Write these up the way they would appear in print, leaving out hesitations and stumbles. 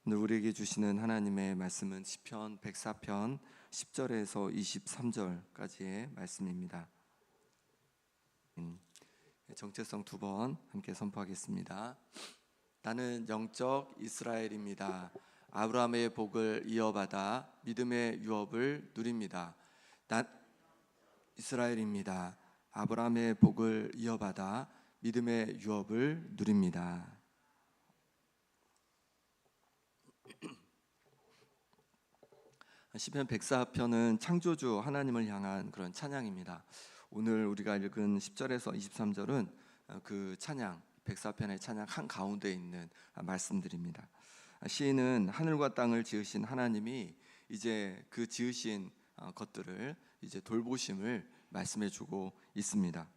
오늘 우리에게 주시는 하나님의 말씀은 시편 104편 10절에서 23절까지의 말씀입니다. 정체성 두 번 함께 선포하겠습니다. 나는 영적 이스라엘입니다. 아브라함의 복을 이어받아 믿음의 유업을 누립니다. 난 이스라엘입니다. 아브라함의 복을 이어받아 믿음의 유업을 누립니다. 시편 104편은 창조주 하나님을 향한 그런 찬양입니다. 오늘 우리가 읽은 10절에서 23절은 그 찬양, 104편의 찬양 한가운데 있는 말씀들입니다. 시인은 하늘과 땅을 지으신 하나님이 이제 그 지으신 것들을 이제 돌보심을 말씀해 주고 있습니다.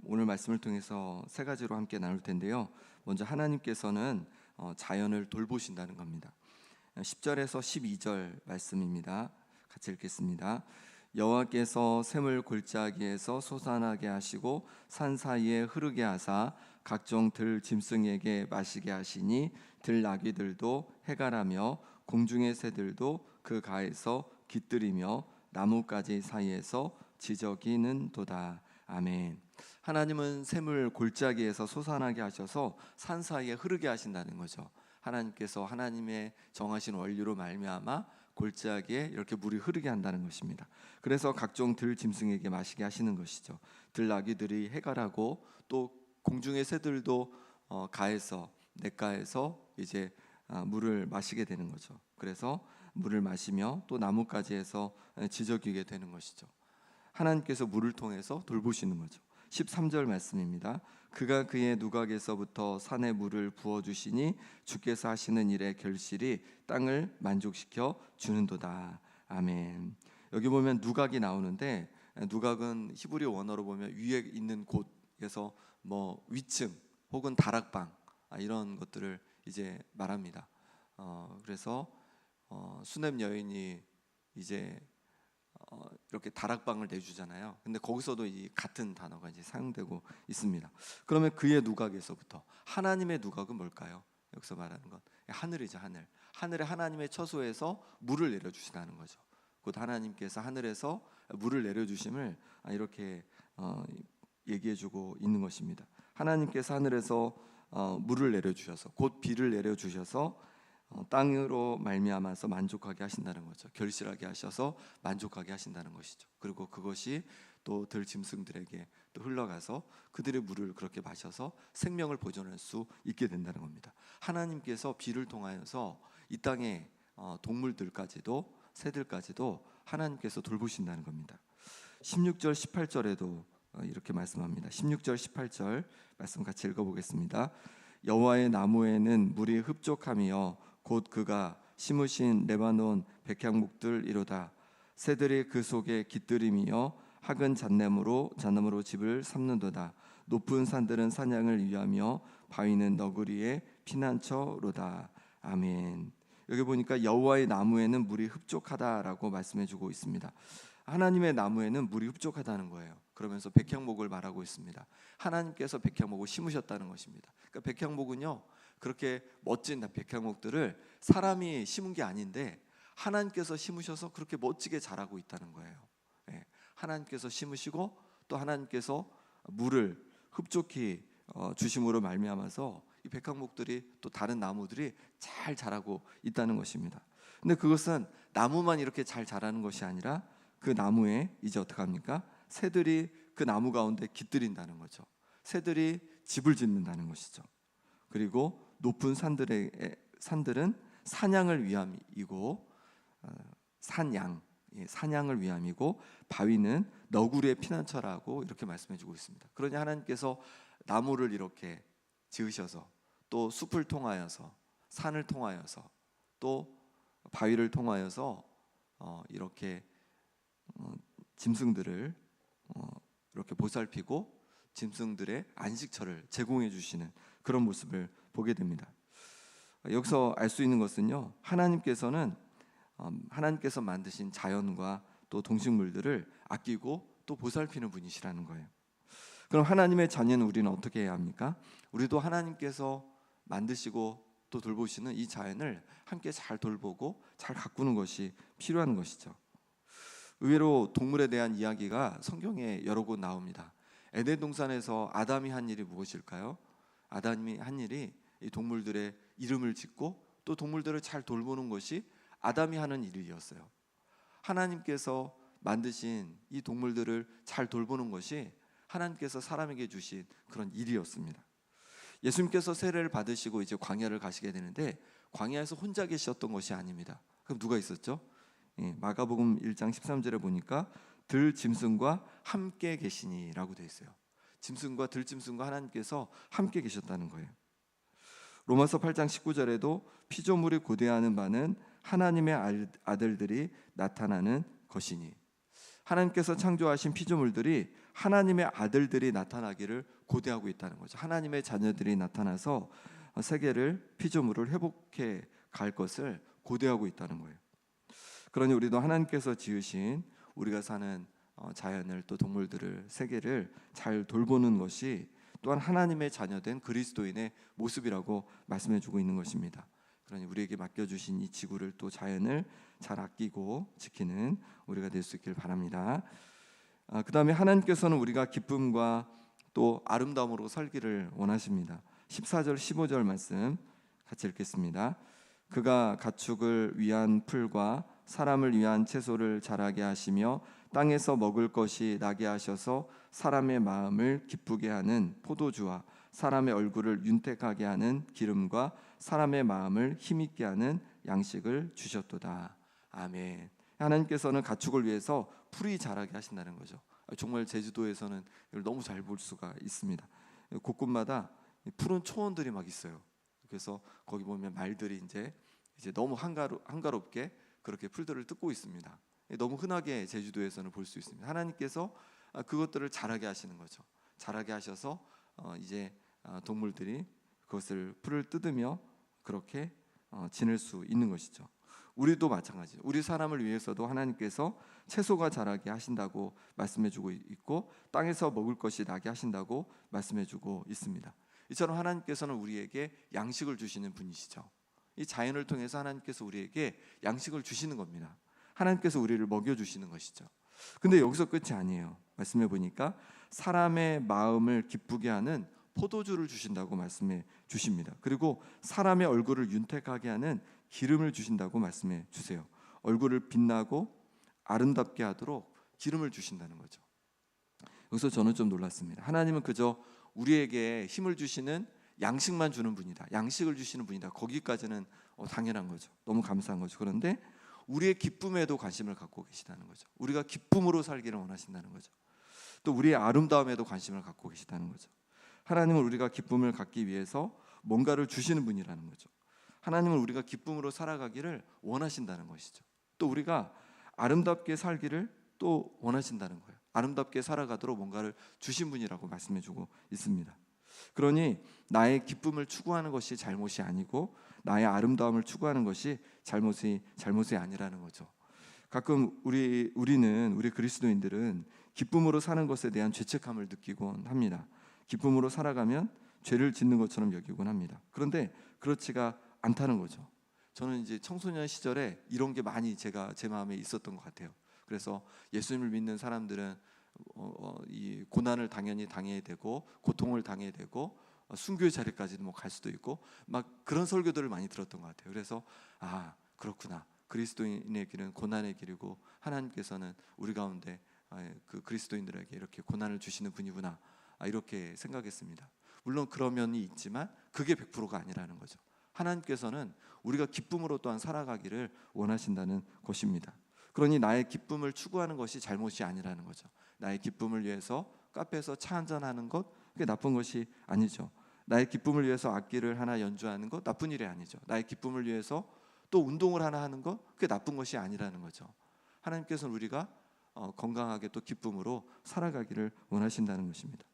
오늘 말씀을 통해서 세 가지로 함께 나눌 텐데요. 먼저 하나님께서는 자연을 돌보신다는 겁니다. 10절에서 12절 말씀입니다. 같이 읽겠습니다. 여호와께서 샘을 골짜기에서 솟아나게 하시고 산 사이에 흐르게 하사 각종 들 짐승에게 마시게 하시니 들 나귀들도 해가라며 공중의 새들도 그 가에서 깃들이며 나뭇가지 사이에서 지저귀는도다. 아멘. 하나님은 샘을 골짜기에서 솟아나게 하셔서 산 사이에 흐르게 하신다는 거죠. 하나님께서 하나님의 정하신 원리로 말미암아 골짜기에 이렇게 물이 흐르게 한다는 것입니다. 그래서 각종 들 짐승에게 마시게 하시는 것이죠. 들 나귀들이 해가라고 또 공중의 새들도 가에서 냇가에서 이제 물을 마시게 되는 거죠. 그래서 물을 마시며 또 나뭇가지에서 지저귀게 되는 것이죠. 하나님께서 물을 통해서 돌보시는 거죠. 13절 말씀입니다. 그가 그의 누각에서부터 산에 물을 부어주시니 주께서 하시는 일의 결실이 땅을 만족시켜 주는도다. 아멘. 여기 보면 누각이 나오는데 누각은 히브리 원어로 보면 위에 있는 곳에서 뭐 위층 혹은 다락방 이런 것들을 이제 말합니다. 그래서 수냄 여인이 이제 이렇게 다락방을 내주잖아요. 근데 거기서도 이 같은 단어가 이제 사용되고 있습니다. 그러면 그의 누각에서부터 하나님의 누각은 뭘까요? 여기서 말하는 건 하늘이죠. 하늘. 하늘에 하나님의 처소에서 물을 내려주신다는 거죠. 곧 하나님께서 하늘에서 물을 내려주심을 이렇게 얘기해주고 있는 것입니다. 하나님께서 하늘에서 물을 내려주셔서 곧 비를 내려주셔서 땅으로 말미암아서 만족하게 하신다는 거죠. 결실하게 하셔서 만족하게 하신다는 것이죠. 그리고 그것이 또 들 짐승들에게 또 흘러가서 그들의 물을 그렇게 마셔서 생명을 보존할 수 있게 된다는 겁니다. 하나님께서 비를 통하여서 이 땅의 동물들까지도 새들까지도 하나님께서 돌보신다는 겁니다. 16절 18절에도 이렇게 말씀합니다. 16절 18절 말씀 같이 읽어보겠습니다. 여호와의 나무에는 물이 흡족하며 곧 그가 심으신 레바논 백향목들이로다. 새들이 그 속에 깃들이며 학은 잣나무로 집을 삼는도다. 높은 산들은 사냥을 위하며 바위는 너구리의 피난처로다. 아멘. 여기 보니까 여호와의 나무에는 물이 흡족하다라고 말씀해주고 있습니다. 하나님의 나무에는 물이 흡족하다는 거예요. 그러면서 백향목을 말하고 있습니다. 하나님께서 백향목을 심으셨다는 것입니다. 그러니까 백향목은요, 그렇게 멋진 백향목들을 사람이 심은 게 아닌데 하나님께서 심으셔서 그렇게 멋지게 자라고 있다는 거예요. 하나님께서 심으시고 또 하나님께서 물을 흡족히 주심으로 말미암아서 이 백향목들이 또 다른 나무들이 잘 자라고 있다는 것입니다. 근데 그것은 나무만 이렇게 잘 자라는 것이 아니라 그 나무에 이제 어떻게 합니까? 새들이 그 나무 가운데 깃들인다는 거죠. 새들이 집을 짓는다는 것이죠. 그리고 높은 산들은 사냥을 위함이고 사냥을 위함이고 바위는 너구리의 피난처라고 이렇게 말씀해주고 있습니다. 그러니 하나님께서 나무를 이렇게 지으셔서 또 숲을 통하여서 산을 통하여서 또 바위를 통하여서 이렇게 짐승들을 이렇게 보살피고 짐승들의 안식처를 제공해 주시는 그런 모습을 보게 됩니다. 여기서 알 수 있는 것은요, 하나님께서 만드신 자연과 또 동식물들을 아끼고 또 보살피는 분이시라는 거예요. 그럼 하나님의 자녀는 우리는 어떻게 해야 합니까? 우리도 하나님께서 만드시고 또 돌보시는 이 자연을 함께 잘 돌보고 잘 가꾸는 것이 필요한 것이죠. 의외로 동물에 대한 이야기가 성경에 여러 곳 나옵니다. 에덴 동산에서 아담이 한 일이 무엇일까요? 아담이 한 일이 이 동물들의 이름을 짓고 또 동물들을 잘 돌보는 것이 아담이 하는 일이었어요. 하나님께서 만드신 이 동물들을 잘 돌보는 것이 하나님께서 사람에게 주신 그런 일이었습니다. 예수님께서 세례를 받으시고 이제 광야를 가시게 되는데 광야에서 혼자 계셨던 것이 아닙니다. 그럼 누가 있었죠? 마가복음 1장 13절에 보니까 들짐승과 함께 계시니라고 되어 있어요. 짐승과 들짐승과 하나님께서 함께 계셨다는 거예요. 로마서 8장 19절에도 피조물이 고대하는 바는 하나님의 아들들이 나타나는 것이니, 하나님께서 창조하신 피조물들이 하나님의 아들들이 나타나기를 고대하고 있다는 거죠. 하나님의 자녀들이 나타나서 세계를, 피조물을 회복해 갈 것을 고대하고 있다는 거예요. 그러니 우리도 하나님께서 지으신 우리가 사는 자연을, 또 동물들을, 세계를 잘 돌보는 것이 또한 하나님의 자녀된 그리스도인의 모습이라고 말씀해주고 있는 것입니다. 그러니 우리에게 맡겨주신 이 지구를, 또 자연을 잘 아끼고 지키는 우리가 될 수 있길 바랍니다. 그 다음에 하나님께서는 우리가 기쁨과 또 아름다움으로 살기를 원하십니다. 14절 15절 말씀 같이 읽겠습니다. 그가 가축을 위한 풀과 사람을 위한 채소를 자라게 하시며 땅에서 먹을 것이 나게 하셔서 사람의 마음을 기쁘게 하는 포도주와 사람의 얼굴을 윤택하게 하는 기름과 사람의 마음을 힘있게 하는 양식을 주셨도다. 아멘. 하나님께서는 가축을 위해서 풀이 자라게 하신다는 거죠. 정말 제주도에서는 이걸 너무 잘 볼 수가 있습니다. 곳곳마다 푸른 초원들이 막 있어요. 그래서 거기 보면 말들이 이제 너무 한가롭게 그렇게 풀들을 뜯고 있습니다. 너무 흔하게 제주도에서는 볼 수 있습니다. 하나님께서 그것들을 자라게 하시는 거죠. 자라게 하셔서 이제 동물들이 그것을 풀을 뜯으며 그렇게 지낼 수 있는 것이죠. 우리도 마찬가지죠. 우리 사람을 위해서도 하나님께서 채소가 자라게 하신다고 말씀해주고 있고, 땅에서 먹을 것이 나게 하신다고 말씀해주고 있습니다. 이처럼 하나님께서는 우리에게 양식을 주시는 분이시죠. 이 자연을 통해서 하나님께서 우리에게 양식을 주시는 겁니다. 하나님께서 우리를 먹여주시는 것이죠. 근데 여기서 끝이 아니에요. 말씀해 보니까 사람의 마음을 기쁘게 하는 포도주를 주신다고 말씀해 주십니다. 그리고 사람의 얼굴을 윤택하게 하는 기름을 주신다고 말씀해 주세요. 얼굴을 빛나고 아름답게 하도록 기름을 주신다는 거죠. 여기서 저는 좀 놀랐습니다. 하나님은 그저 우리에게 힘을 주시는 양식만 주는 분이다, 양식을 주시는 분이다, 거기까지는 당연한 거죠. 너무 감사한 거죠. 그런데 우리의 기쁨에도 관심을 갖고 계시다는 거죠. 우리가 기쁨으로 살기를 원하신다는 거죠. 또 우리의 아름다움에도 관심을 갖고 계시다는 거죠. 하나님은 우리가 기쁨을 갖기 위해서 뭔가를 주시는 분이라는 거죠. 하나님은 우리가 기쁨으로 살아가기를 원하신다는 것이죠. 또 우리가 아름답게 살기를 또 원하신다는 거예요. 아름답게 살아가도록 뭔가를 주신 분이라고 말씀해주고 있습니다. 그러니 나의 기쁨을 추구하는 것이 잘못이 아니고 나의 아름다움을 추구하는 것이 잘못이 아니라는 거죠. 가끔 우리 그리스도인들은 기쁨으로 사는 것에 대한 죄책감을 느끼곤 합니다. 기쁨으로 살아가면 죄를 짓는 것처럼 여기곤 합니다. 그런데 그렇지가 않다는 거죠. 저는 이제 청소년 시절에 이런 게 많이 제 마음에 있었던 것 같아요. 그래서 예수님을 믿는 사람들은 이 고난을 당연히 당해야 되고, 고통을 당해야 되고, 순교의 자리까지도 갈 수도 있고, 막 그런 설교들을 많이 들었던 것 같아요. 그래서 그렇구나, 그리스도인의 길은 고난의 길이고 하나님께서는 우리 가운데 그 그리스도인들에게 이렇게 고난을 주시는 분이구나, 이렇게 생각했습니다. 물론 그런 면이 있지만 그게 100%가 아니라는 거죠. 하나님께서는 우리가 기쁨으로 또한 살아가기를 원하신다는 것입니다. 그러니 나의 기쁨을 추구하는 것이 잘못이 아니라는 거죠. 나의 기쁨을 위해서 카페에서 차 한잔하는 것, 그게 나쁜 것이 아니죠. 나의 기쁨을 위해서 악기를 하나 연주하는 것, 나쁜 일이 아니죠. 나의 기쁨을 위해서 또 운동을 하나 하는 것, 그게 나쁜 것이 아니라는 거죠. 하나님께서는 우리가 건강하게 또 기쁨으로 살아가기를 원하신다는 것입니다.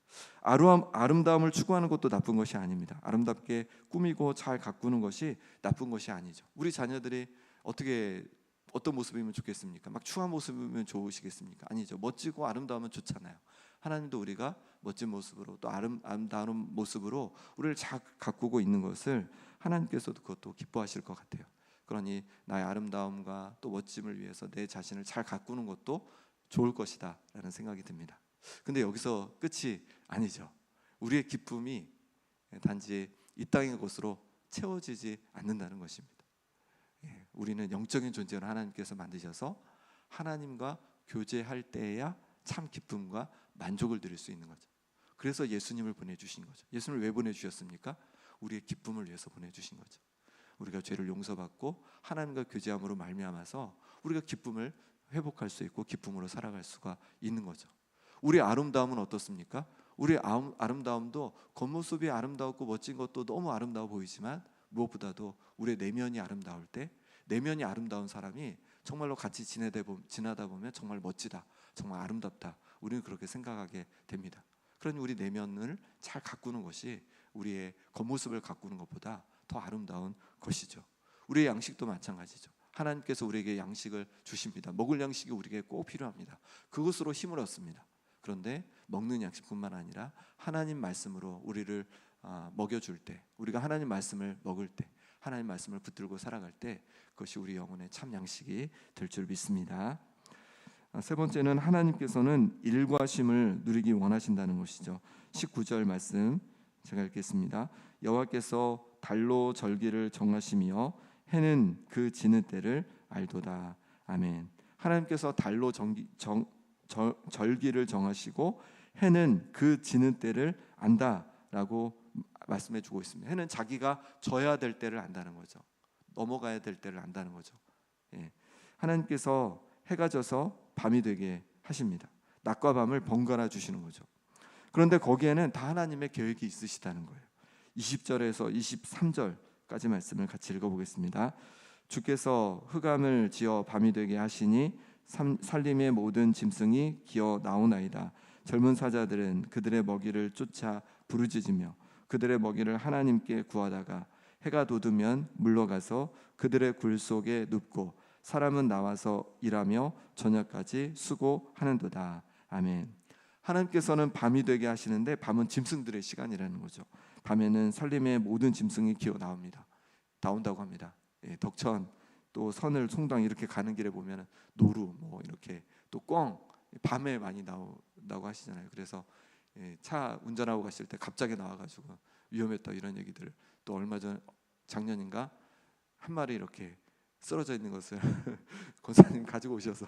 아름다움을 추구하는 것도 나쁜 것이 아닙니다. 아름답게 꾸미고 잘 가꾸는 것이 나쁜 것이 아니죠. 우리 자녀들이 어떤 모습이면 좋겠습니까? 막 추한 모습이면 좋으시겠습니까? 아니죠. 멋지고 아름다우면 좋잖아요. 하나님도 우리가 멋진 모습으로 또 아름다운 모습으로 우리를 잘 가꾸고 있는 것을 하나님께서도 그것도 기뻐하실 것 같아요. 그러니 나의 아름다움과 또 멋짐을 위해서 내 자신을 잘 가꾸는 것도 좋을 것이다 라는 생각이 듭니다. 근데 여기서 끝이 아니죠. 우리의 기쁨이 단지 이 땅의 것으로 채워지지 않는다는 것입니다. 우리는 영적인 존재로 하나님께서 만드셔서 하나님과 교제할 때에야 참 기쁨과 만족을 드릴 수 있는 거죠. 그래서 예수님을 보내주신 거죠. 예수님을 왜 보내주셨습니까? 우리의 기쁨을 위해서 보내주신 거죠. 우리가 죄를 용서받고 하나님과 교제함으로 말미암아서 우리가 기쁨을 회복할 수 있고 기쁨으로 살아갈 수가 있는 거죠. 우리의 아름다움은 어떻습니까? 우리의 아름다움도 겉모습이 아름다웠고 멋진 것도 너무 아름다워 보이지만 무엇보다도 우리의 내면이 아름다울 때, 내면이 아름다운 사람이 정말로 같이 지나다 보면 정말 멋지다, 정말 아름답다, 우리는 그렇게 생각하게 됩니다. 그러니 우리 내면을 잘 가꾸는 것이 우리의 겉모습을 가꾸는 것보다 더 아름다운 것이죠. 우리의 양식도 마찬가지죠. 하나님께서 우리에게 양식을 주십니다. 먹을 양식이 우리에게 꼭 필요합니다. 그것으로 힘을 얻습니다. 그런데 먹는 양식뿐만 아니라 하나님 말씀으로 우리를 먹여줄 때, 우리가 하나님 말씀을 먹을 때, 하나님 말씀을 붙들고 살아갈 때 그것이 우리 영혼의 참 양식이 될 줄 믿습니다. 세 번째는 하나님께서는 일과 쉼을 누리기 원하신다는 것이죠. 19절 말씀 제가 읽겠습니다. 여호와께서 달로 절기를 정하시며 해는 그 지는 때를 알도다. 아멘. 하나님께서 달로 절기를 정하시고 해는 그 지는 때를 안다라고 말씀해 주고 있습니다. 해는 자기가 져야 될 때를 안다는 거죠. 넘어가야 될 때를 안다는 거죠. 하나님께서 해가 져서 밤이 되게 하십니다. 낮과 밤을 번갈아 주시는 거죠. 그런데 거기에는 다 하나님의 계획이 있으시다는 거예요. 20절에서 23절까지 말씀을 같이 읽어보겠습니다. 주께서 흑암을 지어 밤이 되게 하시니 살림의 모든 짐승이 기어 나오나이다. 젊은 사자들은 그들의 먹이를 쫓아 부르짖으며 그들의 먹이를 하나님께 구하다가 해가 돋으면 물러가서 그들의 굴 속에 눕고 사람은 나와서 일하며 저녁까지 수고하는도다. 아멘. 하나님께서는 밤이 되게 하시는데 밤은 짐승들의 시간이라는 거죠. 밤에는 살림의 모든 짐승이 기어 나온다고 합니다. 덕천 또 선을 송당 이렇게 가는 길에 보면 노루 뭐 이렇게 또 꿩 밤에 많이 나온다고 하시잖아요. 그래서 차 운전하고 가실 때 갑자기 나와가지고 위험했다 이런 얘기들, 또 얼마 전 작년인가 한 마리 이렇게 쓰러져 있는 것을 권사님 가지고 오셔서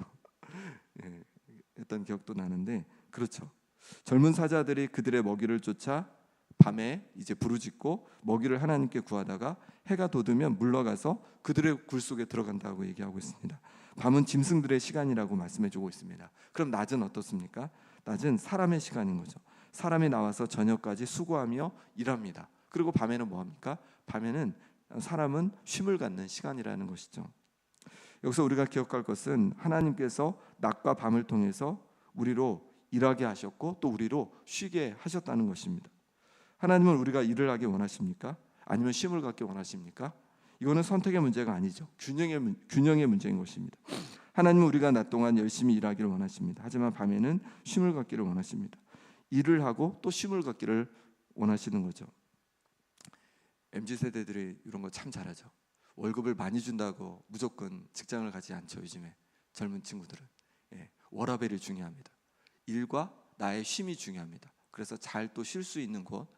했던 기억도 나는데, 그렇죠. 젊은 사자들이 그들의 먹이를 쫓아 밤에 이제 부르짖고 먹이를 하나님께 구하다가 해가 돋으면 물러가서 그들의 굴 속에 들어간다고 얘기하고 있습니다. 밤은 짐승들의 시간이라고 말씀해주고 있습니다. 그럼 낮은 어떻습니까? 낮은 사람의 시간인 거죠. 사람이 나와서 저녁까지 수고하며 일합니다. 그리고 밤에는 뭐합니까? 밤에는 사람은 쉼을 갖는 시간이라는 것이죠. 여기서 우리가 기억할 것은 하나님께서 낮과 밤을 통해서 우리로 일하게 하셨고 또 우리로 쉬게 하셨다는 것입니다. 하나님은 우리가 일을 하기 원하십니까? 아니면 쉼을 갖기 원하십니까? 이거는 선택의 문제가 아니죠. 균형의 문제인 것입니다. 하나님은 우리가 낮 동안 열심히 일하기를 원하십니다. 하지만 밤에는 쉼을 갖기를 원하십니다. 일을 하고 또 쉼을 갖기를 원하시는 거죠. MZ세대들이 이런 거 참 잘하죠. 월급을 많이 준다고 무조건 직장을 가지 않죠. 요즘에 젊은 친구들은 워라밸이 중요합니다. 일과 나의 쉼이 중요합니다. 그래서 잘 또 쉴 수 있는 곳,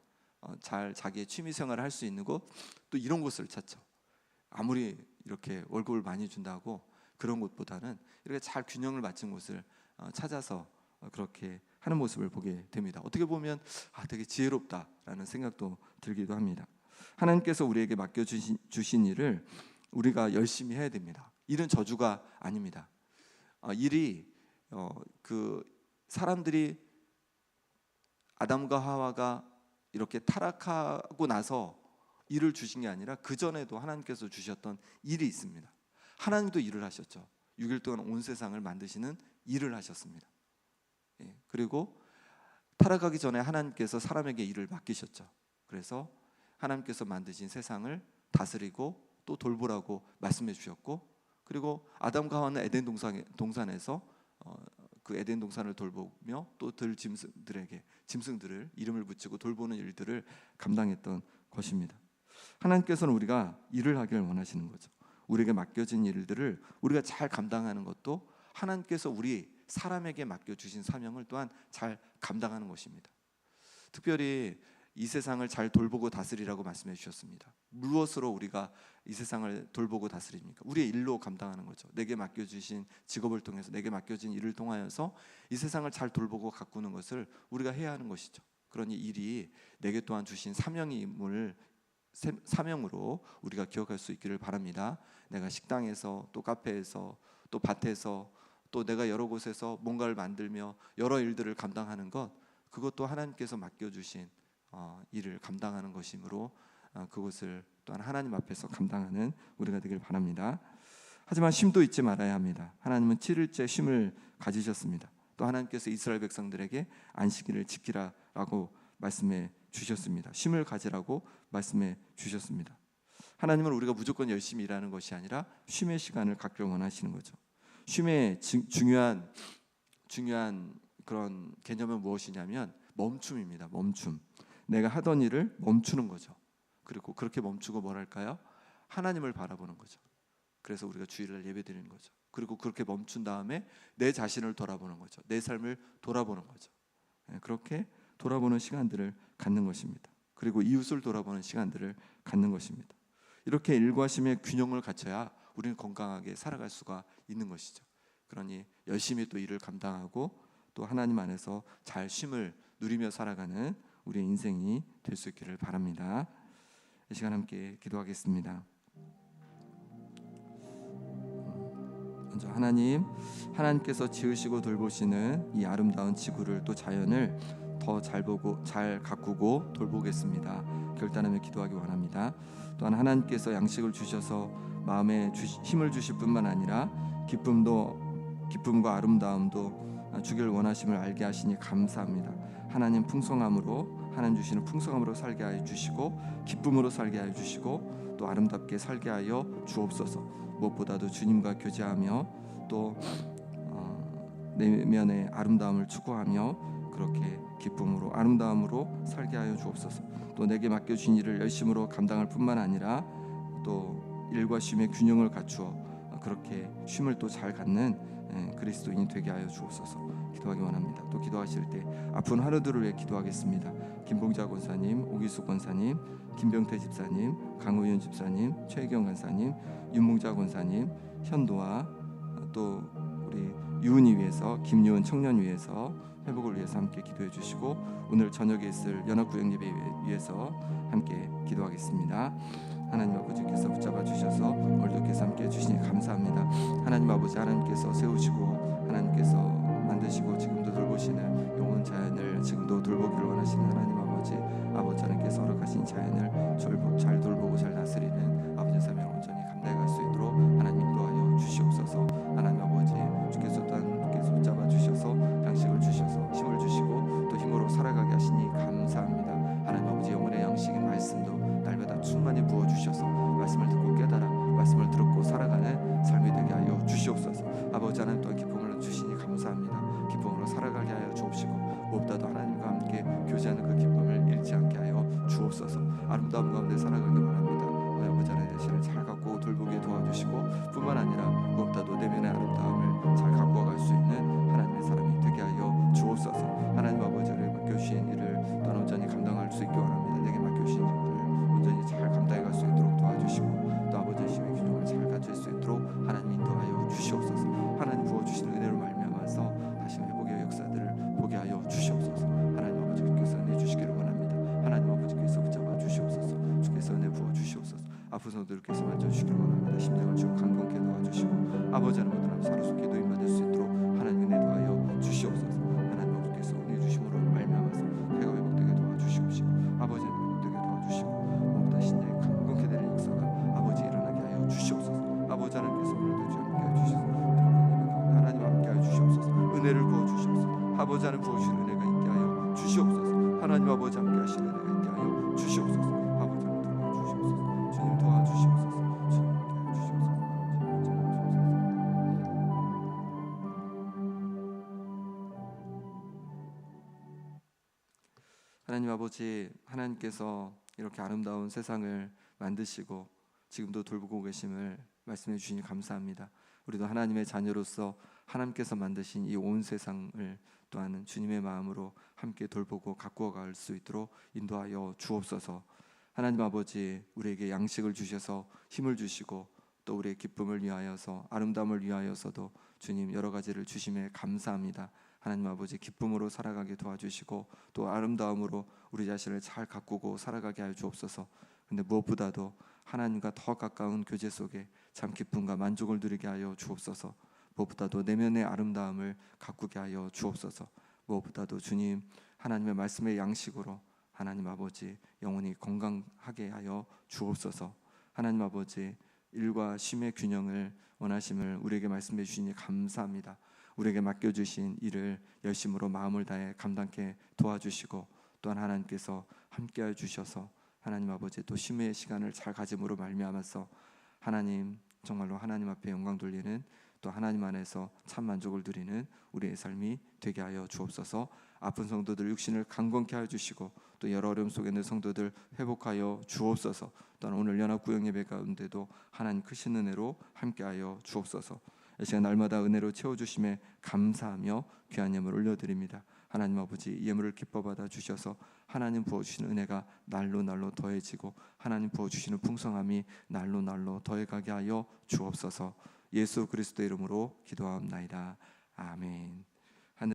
잘 자기의 취미 생활을 할 수 있는 곳, 또 이런 곳을 찾죠. 아무리 이렇게 월급을 많이 준다고 그런 곳보다는 이렇게 잘 균형을 맞춘 곳을 찾아서 그렇게 하는 모습을 보게 됩니다. 어떻게 보면 되게 지혜롭다라는 생각도 들기도 합니다. 하나님께서 우리에게 맡겨주신 일을 우리가 열심히 해야 됩니다. 일은 저주가 아닙니다. 일이 그 사람들이 아담과 하와가 이렇게 타락하고 나서 일을 주신 게 아니라 그 전에도 하나님께서 주셨던 일이 있습니다. 하나님도 일을 하셨죠. 6일 동안 온 세상을 만드시는 일을 하셨습니다. 그리고 타락하기 전에 하나님께서 사람에게 일을 맡기셨죠. 그래서 하나님께서 만드신 세상을 다스리고 또 돌보라고 말씀해 주셨고, 그리고 아담과 하와는 에덴 동산에서 그 에덴 동산을 돌보며 또 짐승들을 이름을 붙이고 돌보는 일들을 감당했던 것입니다. 하나님께서는 우리가 일을 하기를 원하시는 거죠. 우리에게 맡겨진 일들을 우리가 잘 감당하는 것도 하나님께서 우리 사람에게 맡겨주신 사명을 또한 잘 감당하는 것입니다. 특별히 이 세상을 잘 돌보고 다스리라고 말씀해 주셨습니다. 무엇으로 우리가 이 세상을 돌보고 다스립니까? 우리의 일로 감당하는 거죠. 내게 맡겨주신 직업을 통해서, 내게 맡겨진 일을 통하여서 이 세상을 잘 돌보고 가꾸는 것을 우리가 해야 하는 것이죠. 그러니 일이 내게 또한 주신 사명으로 우리가 기억할 수 있기를 바랍니다. 내가 식당에서 또 카페에서 또 밭에서 또 내가 여러 곳에서 뭔가를 만들며 여러 일들을 감당하는 것, 그것도 하나님께서 맡겨주신 일을 감당하는 것이므로 그것을 또한 하나님 앞에서 감당하는 우리가 되길 바랍니다. 하지만 쉼도 잊지 말아야 합니다. 하나님은 7일째 쉼을 가지셨습니다. 또 하나님께서 이스라엘 백성들에게 안식일을 지키라라고 말씀해 주셨습니다. 쉼을 가지라고 말씀해 주셨습니다. 하나님은 우리가 무조건 열심히 일하는 것이 아니라 쉼의 시간을 갖기를 원하시는 거죠. 쉼의 중요한 그런 개념은 무엇이냐면 멈춤입니다. 멈춤. 내가 하던 일을 멈추는 거죠. 그리고 그렇게 멈추고 뭐랄까요? 하나님을 바라보는 거죠. 그래서 우리가 주일날 예배드리는 거죠. 그리고 그렇게 멈춘 다음에 내 자신을 돌아보는 거죠. 내 삶을 돌아보는 거죠. 그렇게 돌아보는 시간들을 갖는 것입니다. 그리고 이웃을 돌아보는 시간들을 갖는 것입니다. 이렇게 일과 쉼의 균형을 갖춰야 우리는 건강하게 살아갈 수가 있는 것이죠. 그러니 열심히 또 일을 감당하고 또 하나님 안에서 잘 쉼을 누리며 살아가는 우리의 인생이 될 수 있기를 바랍니다. 이 시간 함께 기도하겠습니다. 먼저 하나님께서 지으시고 돌보시는 이 아름다운 지구를 또 자연을 더 잘 보고 잘 가꾸고 돌보겠습니다. 결단하며 기도하기 원합니다. 또한 하나님께서 양식을 주셔서 마음에 힘을 주실 뿐만 아니라 기쁨과 아름다움도 주길 원하심을 알게 하시니 감사합니다. 하나님 주시는 풍성함으로 살게 하여 주시고 기쁨으로 살게 하여 주시고 또 아름답게 살게 하여 주옵소서. 무엇보다도 주님과 교제하며 또 내면의 아름다움을 추구하며 그렇게 기쁨으로 아름다움으로 살게 하여 주옵소서. 또 내게 맡겨주신 일을 열심으로 감당할 뿐만 아니라 또 일과 쉼의 균형을 갖추어 그렇게 쉼을 또 잘 갖는 그리스도인이 되게 하여 주옵소서. 기도하기 원합니다. 또 기도하실 때 아픈 하루들을 위해 기도하겠습니다. 김봉자 권사님, 오기수 권사님, 김병태 집사님, 강우윤 집사님, 최혜경 권사님, 윤봉자 권사님, 현도와 또 우리 유은이 위해서, 김유은 청년 위해서 회복을 위해서 함께 기도해 주시고 오늘 저녁에 있을 연합구역 예배 위해서 함께 기도하겠습니다. 하나님 아버지께서 붙잡아 주셔서 오늘도께서 함께 해주시니 감사합니다. 하나님 아버지, 하나님께서 세우시고 하나님께서 만드시고 지금도 돌보시는 온 자연을 지금도 돌보기를 원하시는 하나님 아버지 하나님께서 허락하신 자연을 잘 돌보고 잘 다스리는 아버지 사명을 온전히 감당할 수 있도록 하나님 인도하여 주시옵소서. 하나님 아버지, 주께서 붙잡아 주셔서 양식을 주셔서 힘을 주시고 또 힘으로 살아가게 하시니 감사합니다. 하나님 아버지, 영혼의 양식인 말씀도 날마다 충만히 부어주셔서 말씀을 듣고 깨달아 말씀을 듣고 살아가는 삶이 되게 하여 주시옵소서. 아버지 하나님, 또한 기쁨을 주시니 감사합니다. 기쁨으로 살아가게 하여 주옵시고 무엇보다도 하나님과 함께 교제하는 그 기쁨을 잃지 않게 하여 주옵소서. 아름다움 가운데 살아가기 원합니다. 아버지 하나님, 자신을 잘 갖고 돌보게 도와주시고 뿐만 아니라 무엇보다도 내면의 아름다움을 잘 갖고 갈 수 있는 하나님의 사람이 되게 하여 주옵소서. 하나님 아버지를 맡겨주신 일을 또한 온전히 감당할 수 있게 원합니다. 내게 맡겨주신 일을 온전히 잘 감당해 갈 수 있도록 도와주시고 또 아버지의 힘의 균형을 잘 갖출 수 있도록 하나님 인도하여 주시옵소서. 하나님 부어주시는 은혜로 말미암아서 다시 회복의 역사들을 보게 하여 주시옵소서. 하나님 아버지께서 은혜 주시기를 원합니다. 하나님 아버지께서 붙잡아 주시옵소서. 주께서 은혜 부어 주시옵소서. 아픈 성도들께서 만져주시기를 원합니다. 심령을 주고 강건케 도와주시고 아버지 하나님, 모든 사로잡게 기도 임받을 수 있도록 하나님 은혜 도하여 주시옵소서. 하나님 아버지께서 은혜 주심으로 말미암아서 배가 회복되게 도와주시옵시고 아버지 하나님 회복되게 도와주시고 무엇보다 신령이 강건케 되는 역사가 아버지 일어나게 하여 주시옵소서. 아버지 하나님께서 오늘도 주 함께 하여 주셔서 하나님 함께 하여 주시옵소서. 은혜를 부어 주시옵소서. 아버지 하나님 부어주신 은혜가 있게 하여 주시옵소서. 하나님 아버지 함께 하시는 은혜가 있게 하여 주시옵소서. 아버지 하나님 도와주시옵소서. 주님 도와주시옵소서. 주님 함께 하여 주시옵소서. 하나님 아버지, 하나님께서 이렇게 아름다운 세상을 만드시고 지금도 돌보고 계심을 말씀해 주시니 감사합니다. 우리도 하나님의 자녀로서 하나님께서 만드신 이 온 세상을 또한 주님의 마음으로 함께 돌보고 가꾸어 갈 수 있도록 인도하여 주옵소서. 하나님 아버지, 우리에게 양식을 주셔서 힘을 주시고 또 우리의 기쁨을 위하여서 아름다움을 위하여서도 주님 여러 가지를 주심에 감사합니다. 하나님 아버지, 기쁨으로 살아가게 도와주시고 또 아름다움으로 우리 자신을 잘 가꾸고 살아가게 하여 주옵소서. 근데 무엇보다도 하나님과 더 가까운 교제 속에 참 기쁨과 만족을 누리게 하여 주옵소서. 무엇보다도 내면의 아름다움을 가꾸게 하여 주옵소서. 무엇보다도 주님, 하나님의 말씀의 양식으로 하나님 아버지 영혼이 건강하게 하여 주옵소서. 하나님 아버지, 일과 쉼의 균형을 원하심을 우리에게 말씀해 주시니 감사합니다. 우리에게 맡겨주신 일을 열심으로 마음을 다해 감당케 도와주시고 또한 하나님께서 함께하여 주셔서 하나님 아버지 또 쉼의 시간을 잘 가짐으로 말미암아서 하나님, 정말로 하나님 앞에 영광 돌리는 또 하나님 안에서 참 만족을 누리는 우리의 삶이 되게 하여 주옵소서. 아픈 성도들 육신을 강건케 하여 주시고 또 여러 어려움 속에 있는 성도들 회복하여 주옵소서. 또한 오늘 연합 구역 예배 가운데도 하나님 크신 은혜로 함께하여 주옵소서. 이 시간 날마다 은혜로 채워주심에 감사하며 귀한 예물 올려드립니다. 하나님 아버지, 이 예물을 기뻐 받아 주셔서 하나님 부어주시는 은혜가 날로 날로 더해지고 하나님 부어주시는 풍성함이 날로 날로 더해가게 하여 주옵소서. 예수 그리스도의 이름으로 기도하옵나이다. 아멘.